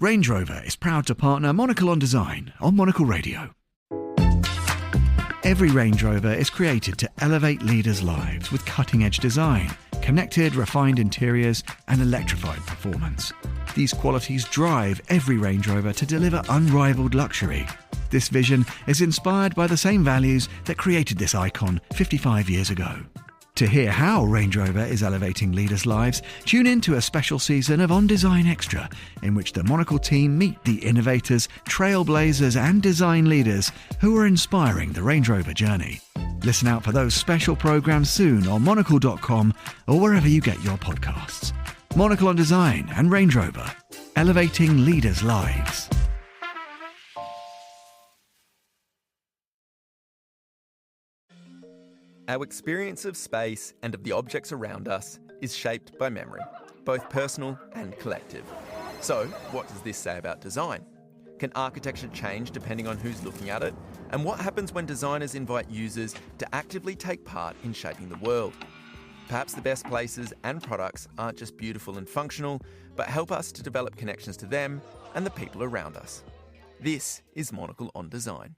Range Rover is proud to partner Monocle on Design on Monocle Radio. Every Range Rover is created to elevate leaders' lives with cutting-edge design, connected, refined interiors, and electrified performance. These qualities drive every Range Rover to deliver unrivaled luxury. This vision is inspired by the same values that created this icon 55 years ago. To hear how Range Rover is elevating leaders' lives, tune in to a special season of On Design Extra, in which the Monocle team meet the innovators, trailblazers and design leaders who are inspiring the Range Rover journey. Listen out for those special programmes soon on monocle.com or wherever you get your podcasts. Monocle on Design and Range Rover, elevating leaders' lives. Our experience of space and of the objects around us is shaped by memory, both personal and collective. So, what does this say about design? Can architecture change depending on who's looking at it? And what happens when designers invite users to actively take part in shaping the world? Perhaps the best places and products aren't just beautiful and functional, but help us to develop connections to them and the people around us. This is Monocle on Design.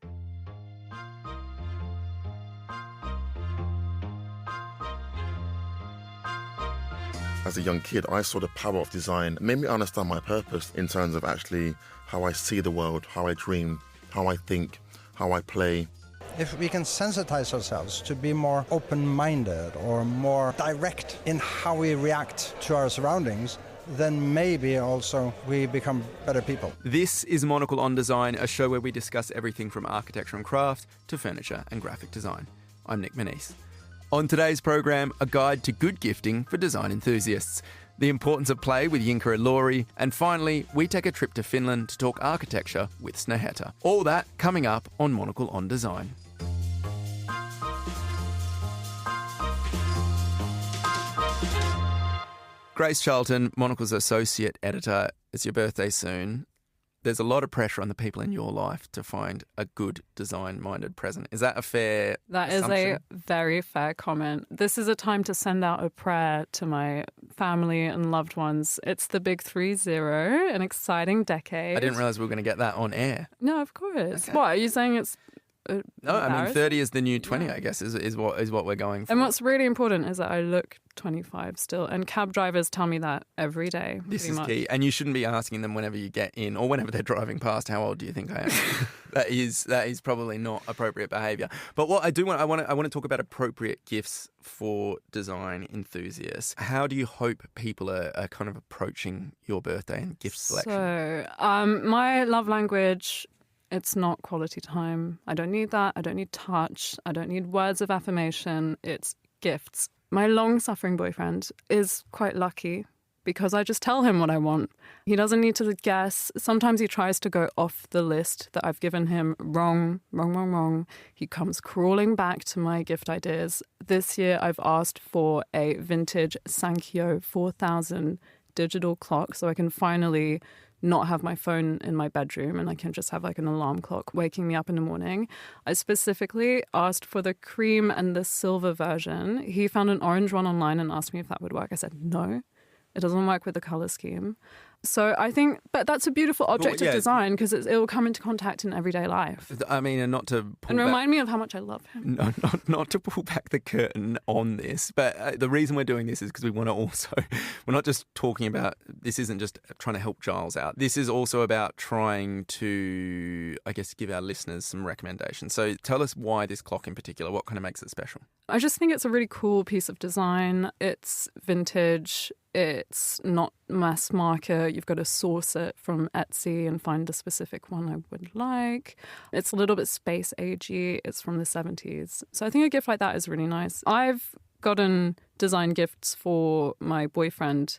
As a young kid, I saw the power of design. It made me understand my purpose in terms of actually how I see the world, how I dream, how I think, how I play. If we can sensitize ourselves to be more open-minded or more direct in how we react to our surroundings, then maybe also we become better people. This is Monocle on Design, a show where we discuss everything from architecture and craft to furniture and graphic design. I'm Nic Monisse. On today's program, a guide to good gifting for design enthusiasts, the importance of play with Yinka Ilori, and finally, we take a trip to Finland to talk architecture with Snøhetta. All that coming up on Monocle on Design. Grace Charlton, Monocle's associate editor. It's your birthday soon. There's a lot of pressure on the people in your life to find a good design-minded present. Is that a fair assumption? That is a very fair comment. This is a time to send out a prayer to my family and loved ones. It's the big 30, an exciting decade. I didn't realise we were going to get that on air. No, of course. Okay. What, are you saying it's No, I mean 30 is the new 20, yeah. I guess, is what we're going for. And what's really important is that I look 25 still, and cab drivers tell me that every day. This is key, and you shouldn't be asking them whenever you get in or whenever they're driving past, how old do you think I am? that is probably not appropriate behaviour. But what I want to talk about appropriate gifts for design enthusiasts. How do you hope people are kind of approaching your birthday and gift selection? So, my love language, it's not quality time. I don't need that. I don't need touch. I don't need words of affirmation. It's gifts. My long-suffering boyfriend is quite lucky because I just tell him what I want. He doesn't need to guess. Sometimes he tries to go off the list that I've given him. Wrong. He comes crawling back to my gift ideas. This year I've asked for a vintage Sankyo 4000 digital clock so I can finally not have my phone in my bedroom and I can just have like an alarm clock waking me up in the morning. I specifically asked for the cream and the silver version. He found an orange one online and asked me if that would work. I said, no, it doesn't work with the color scheme. So I think, but that's a beautiful object of design because it will come into contact in everyday life. I mean, and not to pull and remind me of how much I love him. No, not to pull back the curtain on this, but the reason we're doing this is because we want to also, we're not just talking about, this isn't just trying to help Giles out. This is also about trying to, I guess, give our listeners some recommendations. So tell us why this clock in particular, what kind of makes it special? I just think it's a really cool piece of design. It's vintage. It's not mass market. You've got to source it from Etsy and find the specific one I would like. It's a little bit space agey. It's from the 70s. So I think a gift like that is really nice. I've gotten design gifts for my boyfriend,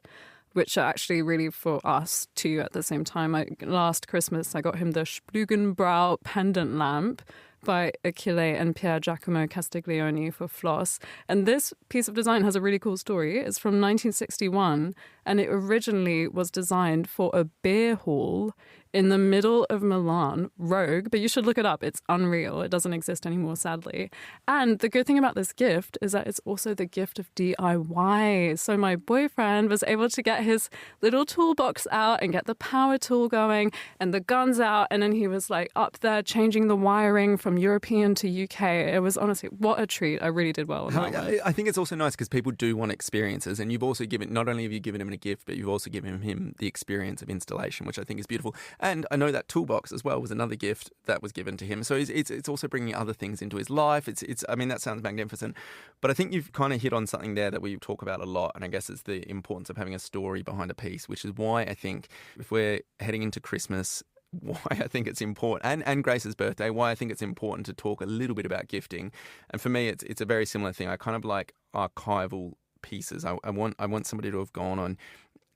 which are actually really for us too at the same time. Last Christmas, I got him the Splugenbrau pendant lamp, by Achille and Pier Giacomo Castiglione for Floss. And this piece of design has a really cool story. It's from 1961, and it originally was designed for a beer hall in the middle of Milan, Rogue, but you should look it up. It's unreal. It doesn't exist anymore, sadly. And the good thing about this gift is that it's also the gift of DIY. So my boyfriend was able to get his little toolbox out and get the power tool going and the guns out, and then he was like up there changing the wiring from European to UK. It was honestly, what a treat. I really did well on that one. I think it's also nice because people do want experiences, and you've also given, not only have you given him a gift, but you've also given him the experience of installation, which I think is beautiful. And I know that toolbox as well was another gift that was given to him. So it's also bringing other things into his life. I mean, that sounds magnificent. But I think you've kind of hit on something there that we talk about a lot. And I guess it's the importance of having a story behind a piece, which is why I think if we're heading into Christmas, why I think it's important, and Grace's birthday, why I think it's important to talk a little bit about gifting. And for me, it's a very similar thing. I kind of like archival pieces. I want somebody to have gone on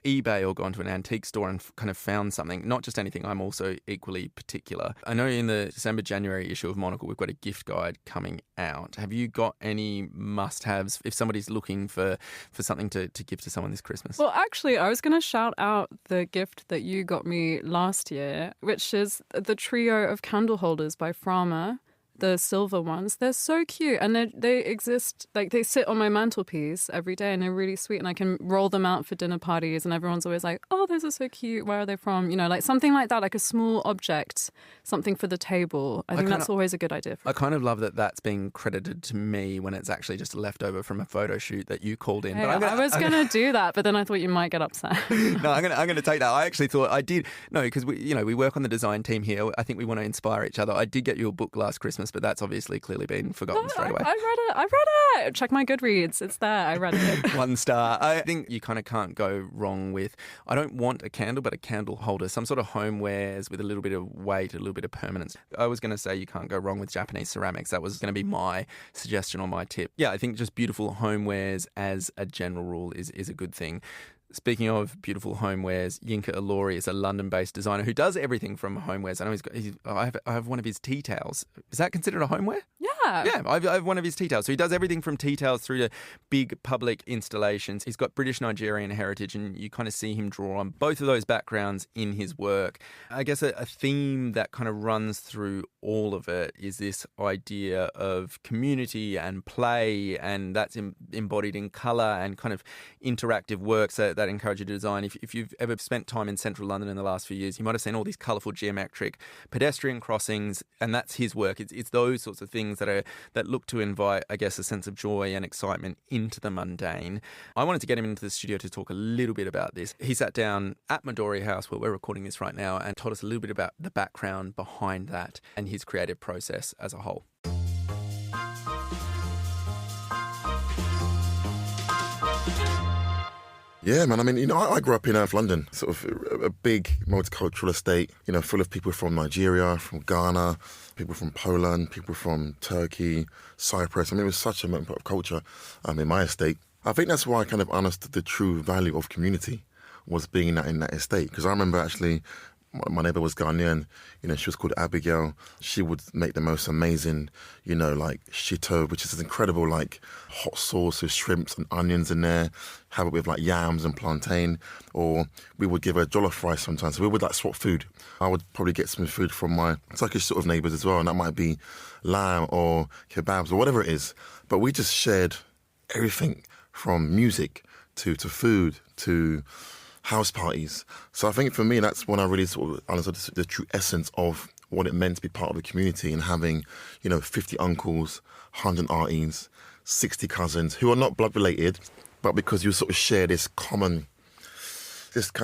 eBay or gone to an antique store and kind of found something, not just anything. I'm also equally particular. I know in the December-January issue of Monocle, we've got a gift guide coming out. Have you got any must-haves if somebody's looking for something to give to someone this Christmas? Well, actually, I was going to shout out the gift that you got me last year, which is the trio of candle holders by Frama. The silver ones, they're so cute, and they exist, like they sit on my mantelpiece every day, and they're really sweet, and I can roll them out for dinner parties, and everyone's always like, oh, those are so cute, where are they from? You know, like something like that, like a small object, something for the table. I think that's always a good idea. I kind of love that that's being credited to me when it's actually just a leftover from a photo shoot that you called in. Hey, but I was going to do that, but then I thought you might get upset. No, I'm going to take that. I actually thought I did. No, because we work on the design team here. I think we want to inspire each other. I did get you a book last Christmas, but that's obviously clearly been forgotten straight away. I read it. Check my Goodreads. It's there. I read it. 1 star. I think you kind of can't go wrong with, I don't want a candle, but a candle holder, some sort of homewares with a little bit of weight, a little bit of permanence. I was going to say you can't go wrong with Japanese ceramics. That was going to be my suggestion or my tip. Yeah, I think just beautiful homewares as a general rule is a good thing. Speaking of beautiful homewares, Yinka Ilori is a London-based designer who does everything from homewares. I know I have one of his tea towels. Is that considered a homeware? Yeah. Yeah, I have one of his tea towels. So he does everything from tea towels through to big public installations. He's got British-Nigerian heritage, and you kind of see him draw on both of those backgrounds in his work. I guess a theme that kind of runs through all of it is this idea of community and play, and that's embodied in colour and kind of interactive works that encourage you to design. If you've ever spent time in central London in the last few years, you might have seen all these colourful geometric pedestrian crossings, and that's his work. It's those sorts of things that look to invite, I guess, a sense of joy and excitement into the mundane. I wanted to get him into the studio to talk a little bit about this. He sat down at Midori House, where we're recording this right now, and told us a little bit about the background behind that and his creative process as a whole. Yeah, man. I mean, I grew up in London, sort of a big multicultural estate, full of people from Nigeria, from Ghana, people from Poland, people from Turkey, Cyprus. I mean, it was such a melting pot of culture in my estate. I think that's why I kind of understood the true value of community, was being in that estate. Because I remember actually, my neighbour was Ghanaian, she was called Abigail. She would make the most amazing, like shito, which is this incredible, like hot sauce with shrimps and onions in there, have it with like yams and plantain, or we would give her jollof rice sometimes. So we would like swap food. I would probably get some food from my Turkish sort of neighbours as well, and that might be lamb or kebabs or whatever it is. But we just shared everything from music to food to house parties. So I think for me, that's when I really sort of understood the true essence of what it meant to be part of the community, and having, 50 uncles, 100 aunties, 60 cousins who are not blood related, but because you sort of share this kind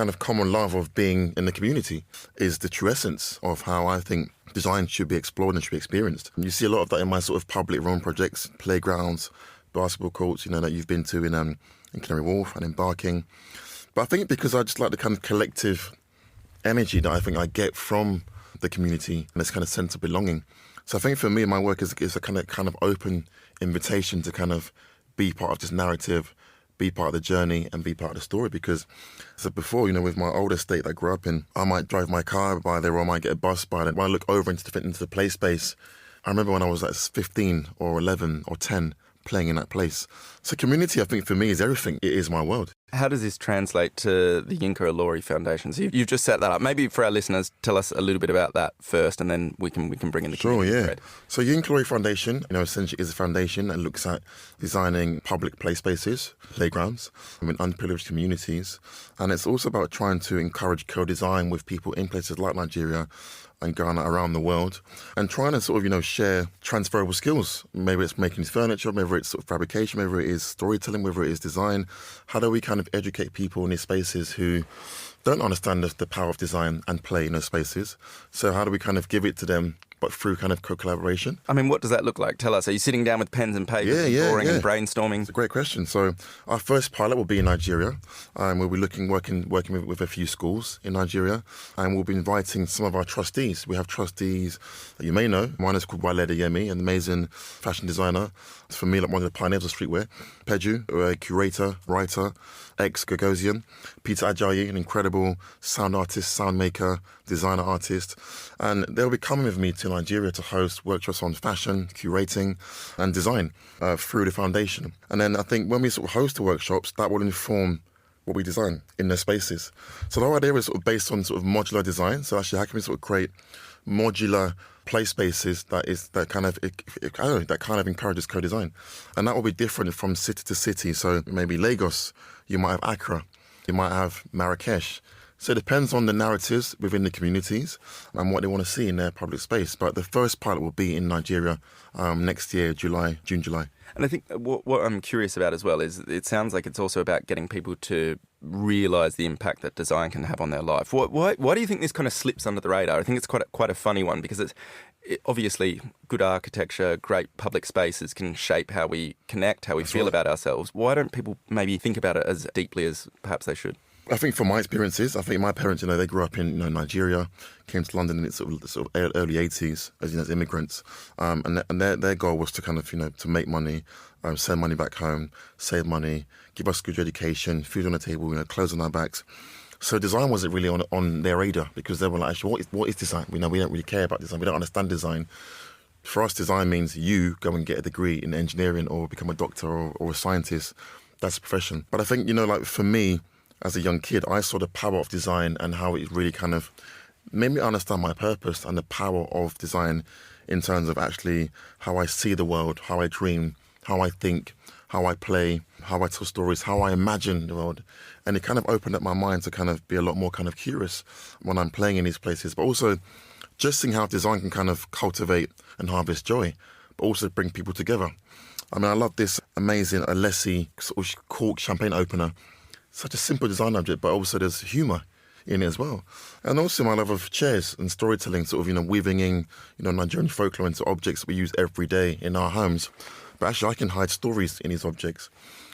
of common love of being in the community is the true essence of how I think design should be explored and should be experienced. You see a lot of that in my sort of public realm projects, playgrounds, basketball courts, that you've been to in Canary Wharf and in Barking. But I think because I just like the kind of collective energy that I think I get from the community and this kind of sense of belonging. So I think for me, my work is a kind of open invitation to kind of be part of this narrative, be part of the journey, and be part of the story. Because, as I said before, with my old estate that I grew up in, I might drive my car by there, or I might get a bus by there. When I look over into the play space, I remember when I was like 15 or 11 or 10 playing in that place. So community, I think, for me is everything. It is my world. How does this translate to the Yinka Ilori Foundation? So you've just set that up. Maybe for our listeners, tell us a little bit about that first, and then we can bring in the community thread. So Yinka Ilori Foundation, essentially is a foundation that looks at designing public play spaces, playgrounds, in underprivileged communities. And it's also about trying to encourage co-design with people in places like Nigeria and Ghana around the world, and trying to sort of, share transferable skills. Maybe it's making furniture, maybe it's sort of fabrication, maybe it is storytelling, whether it is design. How do we kind of educate people in these spaces who don't understand the power of design and play in those spaces? So how do we kind of give it to them, but through kind of co-collaboration? I mean, what does that look like? Tell us. Are you sitting down with pens and paper, drawing and brainstorming? It's a great question. So our first pilot will be in Nigeria. We'll be working with a few schools in Nigeria, and we'll be inviting some of our trustees. We have trustees that you may know. One is called Wale Adeyemi, an amazing fashion designer. For me, like one of the pioneers of streetwear. Peju, a curator, writer, ex-Gagosian. Peter Ajayi, an incredible sound artist, sound maker, designer artist. And they'll be coming with me to Nigeria to host workshops on fashion, curating and design through the foundation. And then I think when we sort of host the workshops, that will inform what we design in those spaces. So the whole idea is sort of based on sort of modular design. So actually, how can we sort of create modular play spaces that kind of encourages co-design, and that will be different from city to city. So maybe Lagos, you might have Accra, you might have Marrakesh. So it depends on the narratives within the communities and what they want to see in their public space. But the first pilot will be in Nigeria next year, June, July. And I think what I'm curious about as well is it sounds like it's also about getting people to realise the impact that design can have on their life. Why do you think this kind of slips under the radar? I think it's quite a funny one, because it's obviously good architecture, great public spaces can shape how we connect, how we feel about ourselves. Why don't people maybe think about it as deeply as perhaps they should? I think from my experiences, I think my parents, they grew up in Nigeria, came to London in its sort of early 80s as immigrants, and their goal was to kind of to make money, send money back home, save money, give us good education, food on the table, clothes on our backs. So design wasn't really on their radar, because they were like, actually, what is design? We don't really care about design. We don't understand design. For us, design means you go and get a degree in engineering or become a doctor or a scientist. That's a profession. But I think like for me, as a young kid, I saw the power of design and how it really kind of made me understand my purpose and the power of design in terms of actually how I see the world, how I dream, how I think, how I play, how I tell stories, how I imagine the world. And it kind of opened up my mind to kind of be a lot more kind of curious when I'm playing in these places, but also just seeing how design can kind of cultivate and harvest joy, but also bring people together. I mean, I love this amazing Alessi sort of cork champagne opener. Such a simple design object, but also there's humour in it as well. And also my love of chairs and storytelling, sort of, weaving in, Nigerian folklore into objects that we use every day in our homes. But actually I can hide stories in these objects.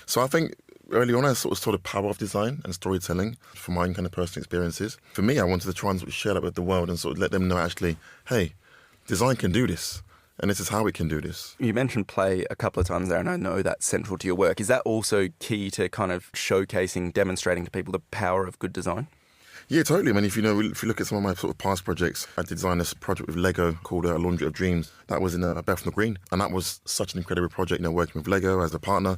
So I think early on I sort of saw the power of design and storytelling from my own kind of personal experiences. For me, I wanted to try and sort of share that with the world and sort of let them know actually, hey, design can do this. And this is how we can do this. You mentioned play a couple of times there, and I know that's central to your work. Is that also key to kind of showcasing, demonstrating to people the power of good design? Yeah, totally. I mean, if you look at some of my sort of past projects, I designed this project with Lego called A Laundry of Dreams. That was in Bethnal Green, and that was such an incredible project, working with Lego as a partner,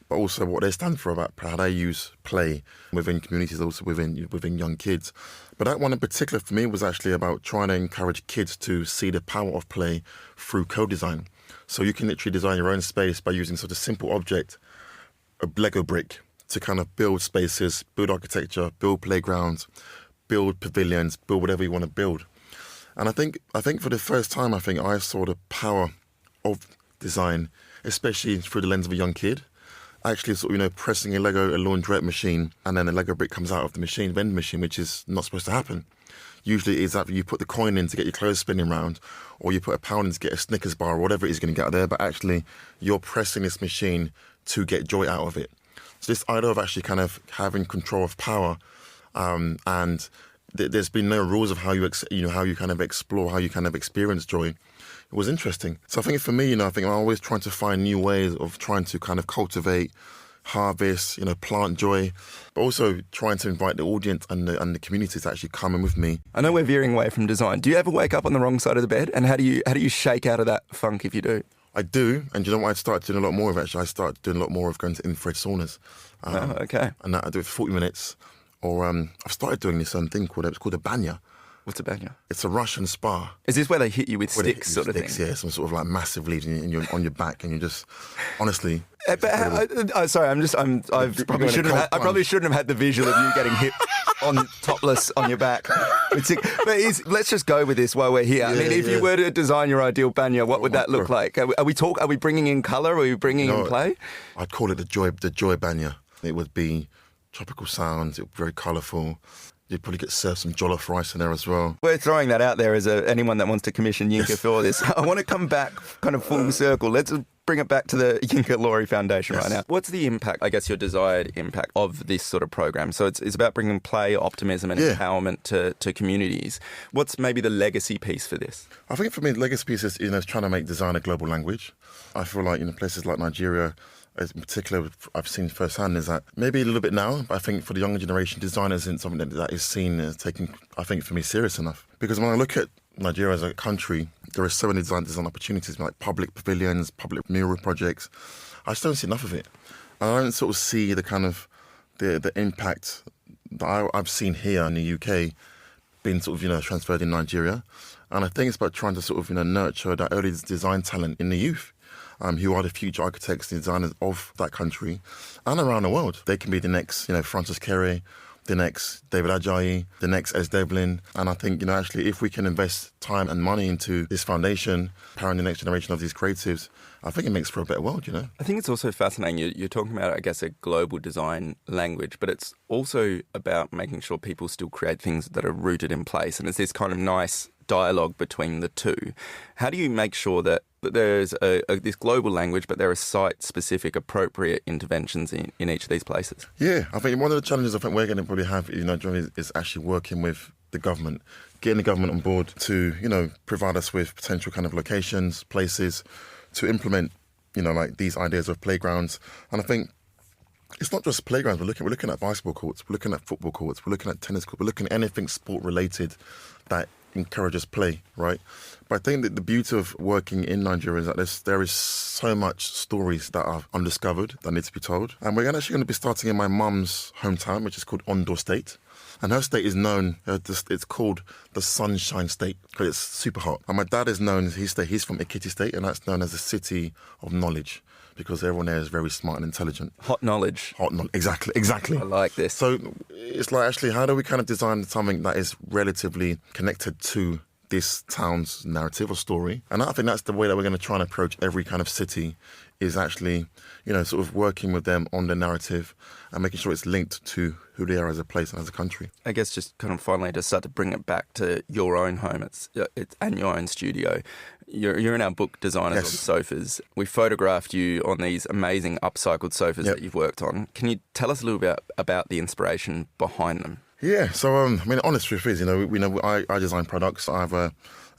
but also what they stand for, about how they use play within communities, also within young kids. But that one in particular for me was actually about trying to encourage kids to see the power of play through co-design. So you can literally design your own space by using such a simple object, a Lego brick, to kind of build spaces, build architecture, build playgrounds, build pavilions, build whatever you want to build. And I think for the first time, I saw the power of design, especially through the lens of a young kid. Actually, sort of, pressing a laundrette machine, and then a Lego brick comes out of the vending machine, which is not supposed to happen. Usually it's that you put the coin in to get your clothes spinning round, or you put £1 in to get a Snickers bar or whatever it is going to get out there, but actually you're pressing this machine to get joy out of it. So this idea of actually kind of having control of power, and there's been no rules of how how you kind of explore, how you kind of experience joy. It was interesting. So I think for me, I think I'm always trying to find new ways of trying to kind of cultivate harvest, plant joy, but also trying to invite the audience and the community to actually come in with me. I know we're veering away from design. Do you ever wake up on the wrong side of the bed? And how do you shake out of that funk if you do? I do, and you know what I started doing a lot more of, actually? I started doing a lot more of going to infrared saunas. Okay. And I do it for 40 minutes. Or I've started doing this thing called a banya. What's a banya? It's a Russian spa. Is this where they hit you with sticks sort of thing? Yeah, some sort of like massive leaves and you're on your back and you just, honestly... Sorry, I probably shouldn't have had the visual of you getting hit on topless on your back. Let's just go with this while we're here. If you were to design your ideal banya, what would that look like? Are we bringing in colour? Are we bringing in play? I'd call it the joy banya. It would be tropical sounds. It would be very colourful. You'd probably get served some jollof rice in there as well. We're throwing that out there as anyone that wants to commission Yinka for this. I want to come back kind of full circle. Let's bring it back to the Yinka Ilori Foundation right now. What's the impact, I guess your desired impact of this sort of program? So it's about bringing play, optimism and empowerment to communities. What's maybe the legacy piece for this? I think for me, the legacy piece is, trying to make design a global language. I feel like, places like Nigeria, in particular, I've seen firsthand is that maybe a little bit now, but I think for the younger generation, design isn't something that is seen as taking, I think, for me, serious enough. Because when I look at Nigeria as a country, there are so many design opportunities, like public pavilions, public mural projects. I just don't see enough of it. And I don't sort of see the kind of the impact that I've seen here in the UK being sort of, transferred in Nigeria. And I think it's about trying to sort of, nurture that early design talent in the youth. Who are the future architects and designers of that country and around the world. They can be the next, Francis Kere, the next David Ajayi, the next Es Devlin. And I think, actually, if we can invest time and money into this foundation, powering the next generation of these creatives, I think it makes for a better world, I think it's also fascinating. You're talking about, I guess, a global design language, but it's also about making sure people still create things that are rooted in place. And it's this kind of nice dialogue between the two. How do you make sure that there's this global language, but there are site-specific, appropriate interventions in each of these places? Yeah, I think one of the challenges I think we're going to probably have, is actually working with the government, getting the government on board to, provide us with potential kind of locations, places to implement, like these ideas of playgrounds. And I think it's not just playgrounds. We're looking at basketball courts, we're looking at football courts, we're looking at tennis courts, we're looking at anything sport-related that encourages play, right? But I think that the beauty of working in Nigeria is that there is so much stories that are undiscovered that need to be told. And we're actually going to be starting in my mum's hometown, which is called Ondo State. And her state is known, it's called the Sunshine State because it's super hot. And my dad is known, he's from Ekiti State, and that's known as the city of knowledge because everyone there is very smart and intelligent. Hot knowledge. Exactly. I like this. So it's like, actually, how do we kind of design something that is relatively connected to this town's narrative or story? And I think that's the way that we're going to try and approach every kind of city, is actually, sort of working with them on the narrative and making sure it's linked to who they are as a place and as a country. I guess just kind of finally to start to bring it back to your own home and your own studio. You're in our book, Designers on Sofas. We photographed you on these amazing upcycled sofas that you've worked on. Can you tell us a little bit about the inspiration behind them? Yeah, so honest truth is, I design products. I have an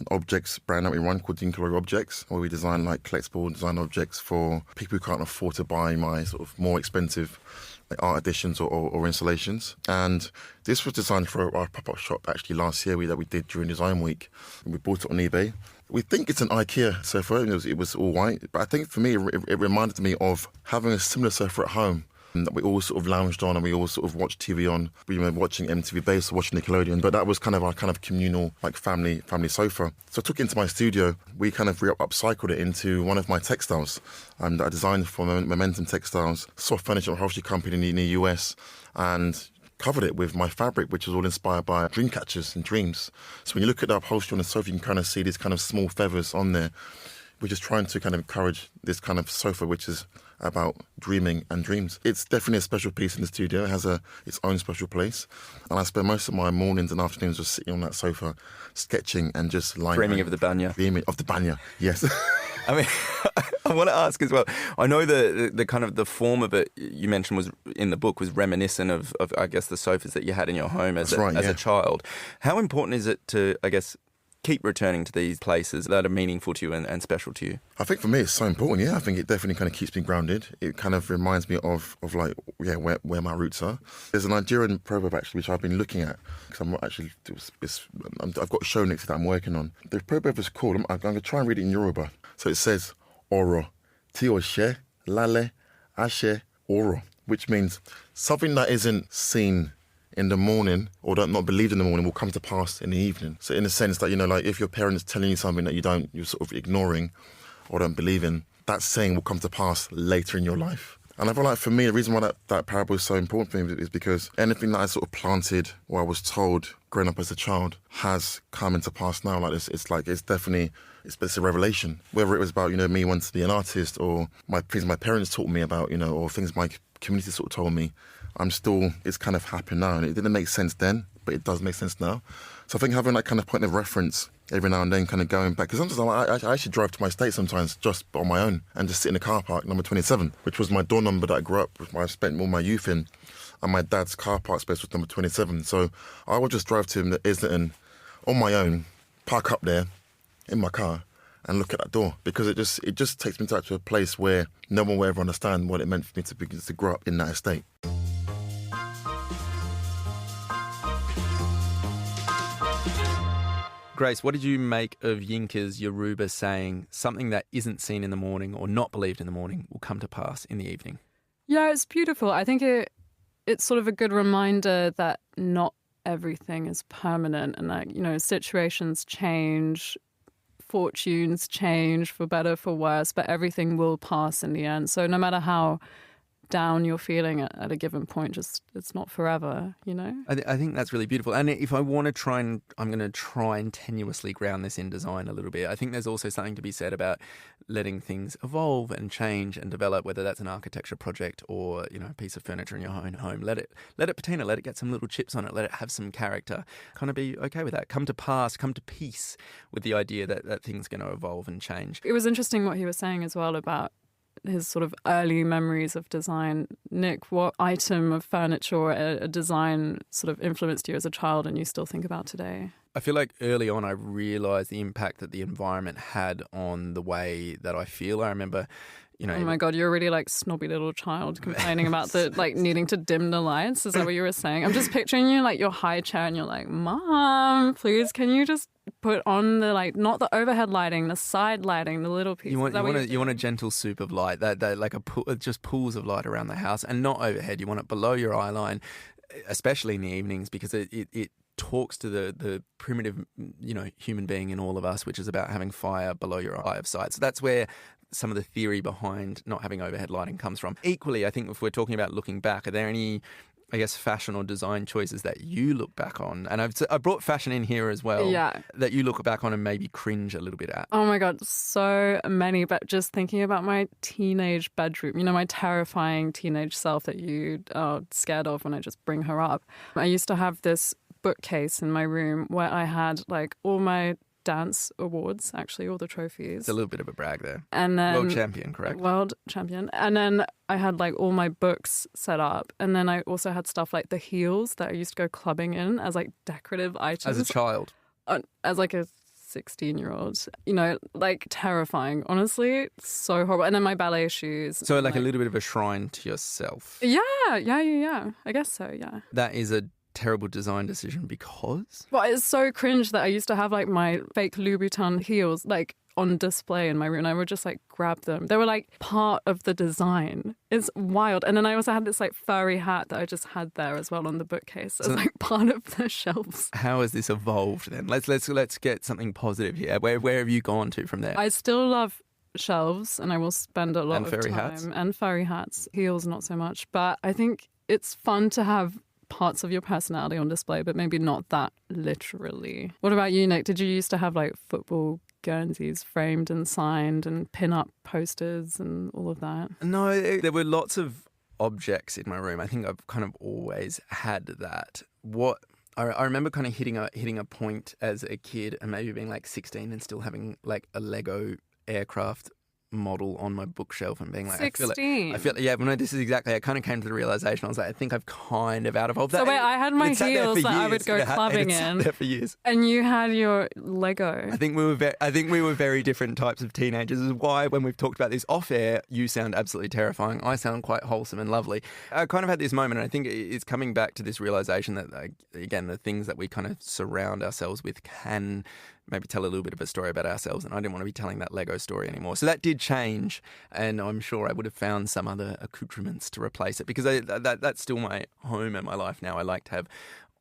objects brand that we run called Yinka Ilori Objects, where we design like collectible design objects for people who can't afford to buy my sort of more expensive art editions or installations. And this was designed for our pop-up shop actually last year that we did during Design Week. We bought it on eBay. We think it's an IKEA sofa. It was all white, but I think for me it reminded me of having a similar sofa at home that we all sort of lounged on and we all sort of watched TV on. We were watching MTV Base, watching Nickelodeon, but that was kind of our kind of communal, like family sofa. So I took it into my studio. We kind of upcycled it into one of my textiles that I designed for Momentum Textiles, soft furniture upholstery company in the US, and covered it with my fabric, which was all inspired by dream catchers and dreams. So when you look at the upholstery on the sofa, you can kind of see these kind of small feathers on there. We're just trying to kind of encourage this kind of sofa, which is about dreaming and dreams. It's definitely a special piece in the studio. It has its own special place. And I spend most of my mornings and afternoons just sitting on that sofa, sketching and just dreaming of the banya. Dreaming of the banya, yes. I mean, I want to ask as well, I know the kind of the form of it you mentioned was in the book was reminiscent of I guess, the sofas that you had in your home as a child. How important is it to, I guess, keep returning to these places that are meaningful to you and special to you? I think for me it's so important, yeah. I think it definitely kind of keeps me grounded. It kind of reminds me of like, yeah, where my roots are. There's a Nigerian proverb actually which I've been looking at because I'm not actually, I've got a show next that I'm working on. The proverb is called, I'm going to try and read it in Yoruba. So it says, Oro, ti o she, lale, ashe, oro, which means something that isn't seen in the morning or not believed in the morning will come to pass in the evening. So in a sense that, you know, like if your parents telling you something that you're sort of ignoring or don't believe in, that saying will come to pass later in your life. And I feel like for me, the reason why that parable is so important for me is because anything that I sort of planted or I was told growing up as a child has come into pass now. Like this, it's definitely a revelation. Whether it was about, you know, me wanting to be an artist or things my parents taught me about, you know, or things my community sort of told me, it's kind of happened now. And it didn't make sense then, but it does make sense now. So I think having that kind of point of reference every now and then, kind of going back, because sometimes I actually drive to my estate sometimes just on my own and just sit in the car park, number 27, which was my door number that I grew up with, I spent all my youth in, and my dad's car park space was number 27. So I would just drive to Islington on my own, park up there in my car and look at that door, because it just takes me to a place where no one will ever understand what it meant for me to grow up in that estate. Grace, what did you make of Yinka's Yoruba saying, something that isn't seen in the morning or not believed in the morning will come to pass in the evening? Yeah, it's beautiful. I think it's sort of a good reminder that not everything is permanent and that, you know, situations change, fortunes change for better, for worse, but everything will pass in the end. So no matter how down you're feeling at a given point, just it's not forever, you know? I think that's really beautiful. And if I want to I'm going to try and tenuously ground this in design a little bit. I think there's also something to be said about letting things evolve and change and develop, whether that's an architecture project or, you know, a piece of furniture in your own home. Let it patina, let it get some little chips on it, let it have some character. Kind of be okay with that. Come to peace with the idea that things are going to evolve and change. It was interesting what he was saying as well about his sort of early memories of design. Nic, what item of furniture or a design sort of influenced you as a child and you still think about today? I feel like early on I realised the impact that the environment had on the way that I feel. I remember, you know... Oh my God, you're a really like snobby little child complaining about the like needing to dim the lights. Is that what you were saying? I'm just picturing you like your high chair and you're like, Mom, please, can you just put on the like, not the overhead lighting, the side lighting, the little piece. You want a gentle soup of light, that like just pools of light around the house, and not overhead. You want it below your eye line, especially in the evenings, because it talks to the primitive, you know, human being in all of us, which is about having fire below your eye of sight. So that's where some of the theory behind not having overhead lighting comes from. Equally, I think if we're talking about looking back, are there any, I guess, fashion or design choices that you look back on? And I brought fashion in here as well. Yeah. That you look back on and maybe cringe a little bit at. Oh my God, so many. But just thinking about my teenage bedroom, you know, my terrifying teenage self that you are scared of when I just bring her up. I used to have this bookcase in my room where I had like all my dance awards, actually, all the trophies. It's a little bit of a brag there. And then world champion, correct? World champion. And then I had like all my books set up. And then I also had stuff like the heels that I used to go clubbing in as like decorative items. As a child? As like a 16-year-old. You know, like terrifying, honestly. So horrible. And then my ballet shoes. So like a little bit of a shrine to yourself. Yeah. I guess so, yeah. That is a terrible design decision because? Well, it's so cringe that I used to have like my fake Louboutin heels like on display in my room and I would just like grab them. They were like part of the design. It's wild. And then I also had this like furry hat that I just had there as well on the bookcase as like part of the shelves. How has this evolved then? Let's get something positive here. Where have you gone to from there? I still love shelves and I will spend a lot of time. Hats. And furry hats. Heels not so much. But I think it's fun to have parts of your personality on display, but maybe not that literally. What about you, Nic? Did you used to have like football Guernseys framed and signed and pin-up posters and all of that? No, there were lots of objects in my room. I think I've kind of always had that. What I remember kind of hitting a point as a kid and maybe being like 16 and still having like a Lego aircraft model on my bookshelf and being like, 16. I feel yeah, but no, this is exactly, I kind of came to the realization, I was like, I think I've kind of out of So wait, I had my heels that I would go clubbing in. There for years. And you had your Lego. I think we were very different types of teenagers. This is why when we've talked about this off air, you sound absolutely terrifying. I sound quite wholesome and lovely. I kind of had this moment, and I think it's coming back to this realization that, again, the things that we kind of surround ourselves with can maybe tell a little bit of a story about ourselves, and I didn't want to be telling that Lego story anymore. So that did change, and I'm sure I would have found some other accoutrements to replace it, because that's still my home and my life now. I like to have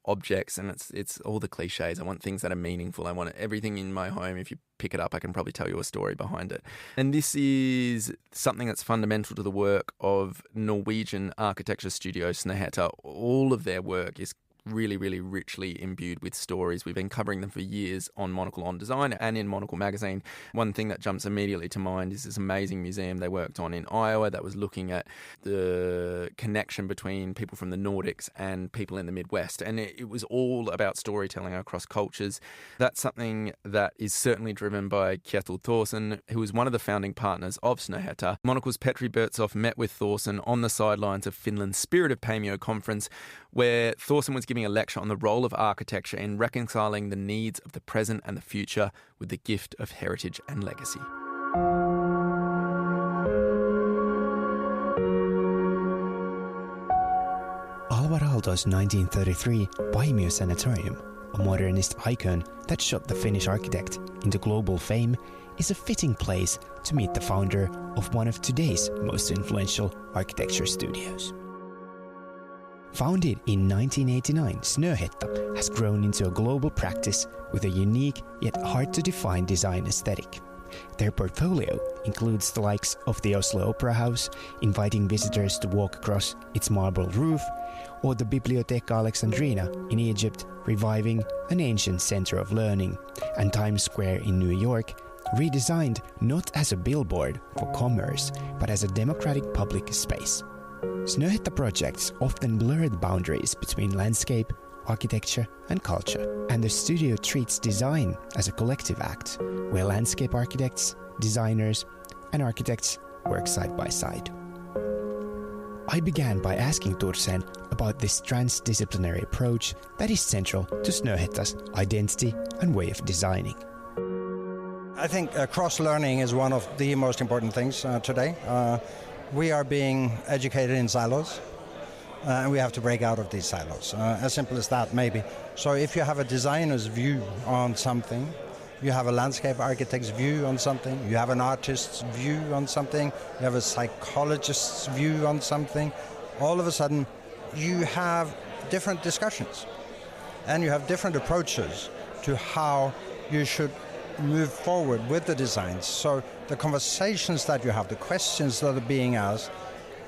objects, and it's all the cliches. I want things that are meaningful. I want everything in my home. If you pick it up, I can probably tell you a story behind it. And this is something that's fundamental to the work of Norwegian architecture studio Snøhetta. All of their work is really, really richly imbued with stories. We've been covering them for years on Monocle on Design and in Monocle magazine. One thing that jumps immediately to mind is this amazing museum they worked on in Iowa that was looking at the connection between people from the Nordics and people in the Midwest. And it was all about storytelling across cultures. That's something that is certainly driven by Kjetil Thorsen, who was one of the founding partners of Snøhetta. Monocle's Petri Bertzoff met with Thorsen on the sidelines of Finland's Spirit of Paimio conference, where Thorsen was giving a lecture on the role of architecture in reconciling the needs of the present and the future with the gift of heritage and legacy. Alvar Aalto's 1933 Paimio Sanatorium, a modernist icon that shot the Finnish architect into global fame, is a fitting place to meet the founder of one of today's most influential architecture studios. Founded in 1989, Snøhetta has grown into a global practice with a unique yet hard-to-define design aesthetic. Their portfolio includes the likes of the Oslo Opera House, inviting visitors to walk across its marble roof, or the Bibliotheca Alexandrina in Egypt, reviving an ancient center of learning, and Times Square in New York, redesigned not as a billboard for commerce, but as a democratic public space. Snøhetta projects often blur the boundaries between landscape, architecture and culture, and the studio treats design as a collective act, where landscape architects, designers and architects work side by side. I began by asking Thorsen about this transdisciplinary approach that is central to Snøhetta's identity and way of designing. I think cross-learning is one of the most important things today. We are being educated in silos, and we have to break out of these silos. As simple as that, maybe. So if you have a designer's view on something, you have a landscape architect's view on something, you have an artist's view on something, you have a psychologist's view on something, all of a sudden you have different discussions, and you have different approaches to how you should move forward with the designs. So the conversations that you have, the questions that are being asked,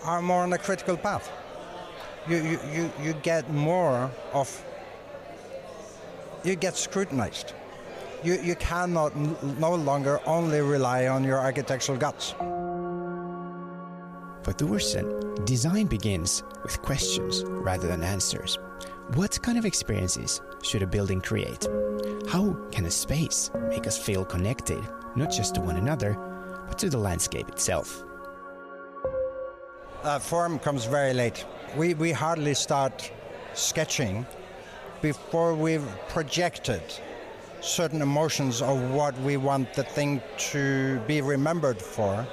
are more on a critical path. You get more of, you get scrutinized. You cannot no longer only rely on your architectural guts. For Thorsen, design begins with questions rather than answers. What kind of experiences should a building create? How can a space make us feel connected, not just to one another, but to the landscape itself? Form comes very late. We hardly start sketching before we've projected certain emotions of what we want the thing to be remembered for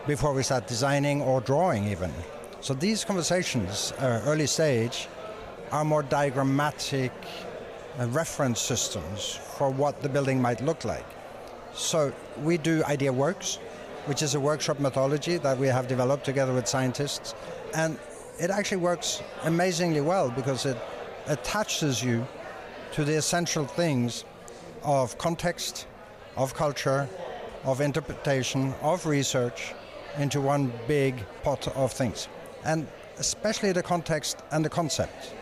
before we start designing or drawing even. So these conversations, early stage, are more diagrammatic reference systems for what the building might look like. So we do idea works, which is a workshop methodology that we have developed together with scientists, and it actually works amazingly well because it attaches you to the essential things of context, of culture, of interpretation, of research into one big pot of things. And especially the context and the concept.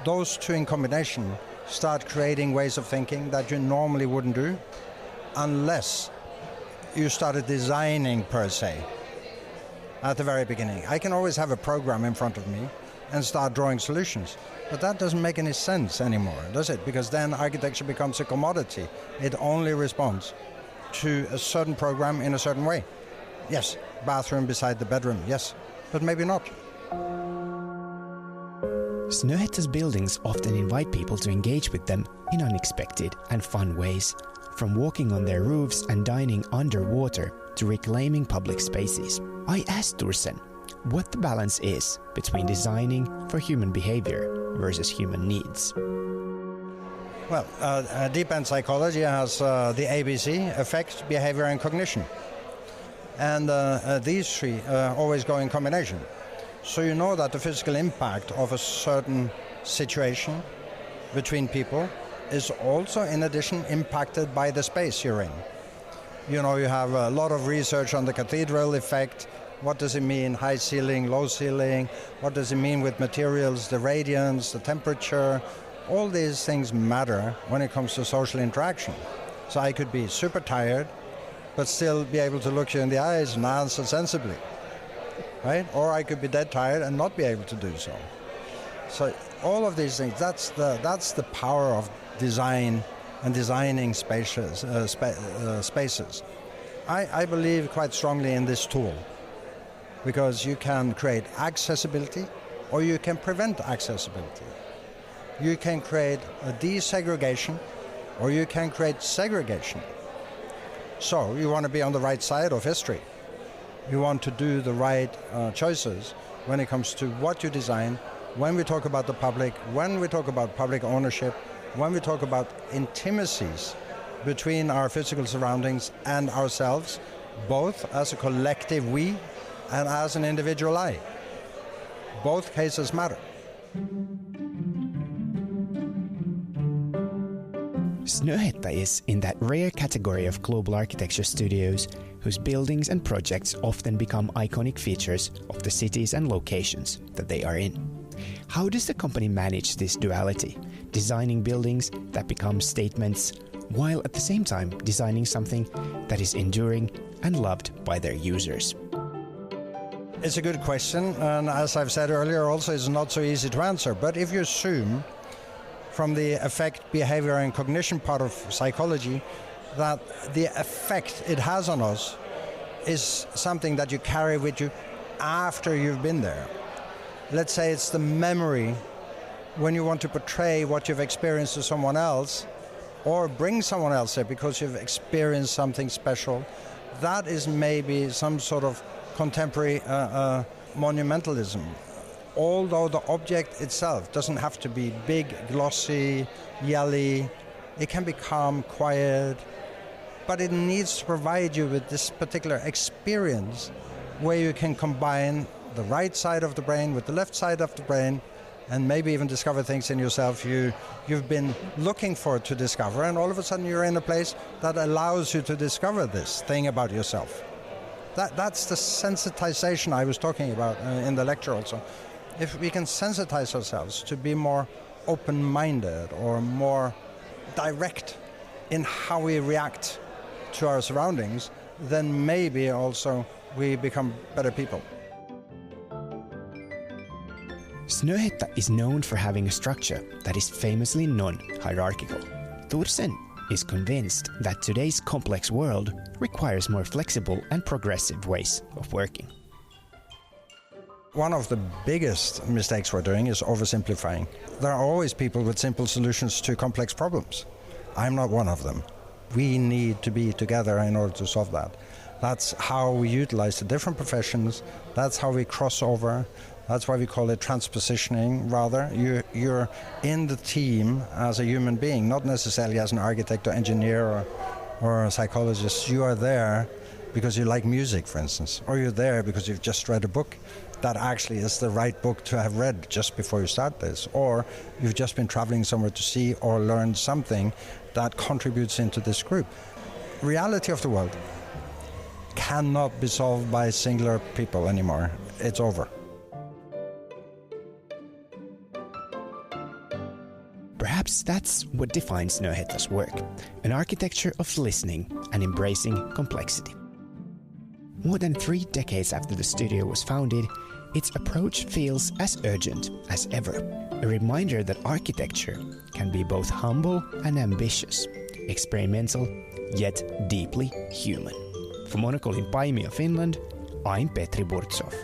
Those two in combination start creating ways of thinking that you normally wouldn't do unless you started designing per se at the very beginning. I can always have a program in front of me and start drawing solutions, but that doesn't make any sense anymore, does it? Because then architecture becomes a commodity. It only responds to a certain program in a certain way. Yes, bathroom beside the bedroom, yes, but maybe not. Snøhetta's buildings often invite people to engage with them in unexpected and fun ways, from walking on their roofs and dining underwater to reclaiming public spaces. I asked Thorsen what the balance is between designing for human behavior versus human needs. Well, deep end psychology has the ABC, affect, behavior and cognition. And these three always go in combination. So you know that the physical impact of a certain situation between people is also in addition impacted by the space you're in. You know, you have a lot of research on the cathedral effect. What does it mean, high ceiling, low ceiling? What does it mean with materials, the radiance, the temperature? All these things matter when it comes to social interaction. So I could be super tired, but still be able to look you in the eyes and answer sensibly, right? Or I could be dead tired and not be able to do so. So all of these things, that's the power of design and designing spaces. I believe quite strongly in this tool, because you can create accessibility or you can prevent accessibility. You can create a desegregation or you can create segregation. So you want to be on the right side of history. You want to do the right choices when it comes to what you design, when we talk about the public, when we talk about public ownership, when we talk about intimacies between our physical surroundings and ourselves, both as a collective we and as an individual I. Both cases matter. Snøhetta is in that rare category of global architecture studios whose buildings and projects often become iconic features of the cities and locations that they are in. How does the company manage this duality, designing buildings that become statements, while at the same time designing something that is enduring and loved by their users? It's a good question, and as I've said earlier, also it's not so easy to answer. But if you assume from the affect, behavior and cognition part of psychology that the effect it has on us is something that you carry with you after you've been there. Let's say it's the memory when you want to portray what you've experienced to someone else or bring someone else there because you've experienced something special. That is maybe some sort of contemporary monumentalism. Although the object itself doesn't have to be big, glossy, yelly, it can be calm, quiet, but it needs to provide you with this particular experience where you can combine the right side of the brain with the left side of the brain and maybe even discover things in yourself you've been looking for to discover, and all of a sudden you're in a place that allows you to discover this thing about yourself. That's the sensitization I was talking about in the lecture also. If we can sensitize ourselves to be more open-minded or more direct in how we react to our surroundings, then maybe also we become better people. Snøhetta is known for having a structure that is famously non-hierarchical. Thorsen is convinced that today's complex world requires more flexible and progressive ways of working. One of the biggest mistakes we're doing is oversimplifying. There are always people with simple solutions to complex problems. I'm not one of them. We need to be together in order to solve that. That's how we utilize the different professions. That's how we cross over. That's why we call it transpositioning, rather. You're in the team as a human being, not necessarily as an architect or engineer or a psychologist. You are there because you like music, for instance, or you're there because you've just read a book that actually is the right book to have read just before you start this, or you've just been traveling somewhere to see or learn something that contributes into this group. Reality of the world cannot be solved by singular people anymore. It's over. Perhaps that's what defines Snøhetta's work, an architecture of listening and embracing complexity. More than 3 decades after the studio was founded, its approach feels as urgent as ever, a reminder that architecture can be both humble and ambitious, experimental, yet deeply human. For Monocle in Paimio, Finland, I'm Petri Burtsov.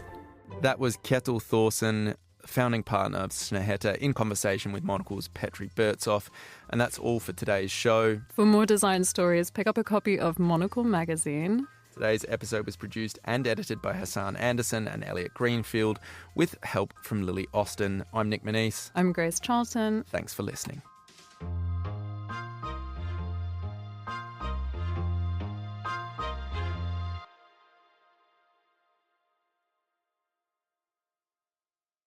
That was Kjetil Thorsen, founding partner of Snøhetta, in conversation with Monocle's Petri Burtsov. And that's all for today's show. For more design stories, pick up a copy of Monocle magazine. Today's episode was produced and edited by Hassan Anderson and Elliot Greenfield, with help from Lily Austin. I'm Nic Monisse. I'm Grace Charlton. Thanks for listening.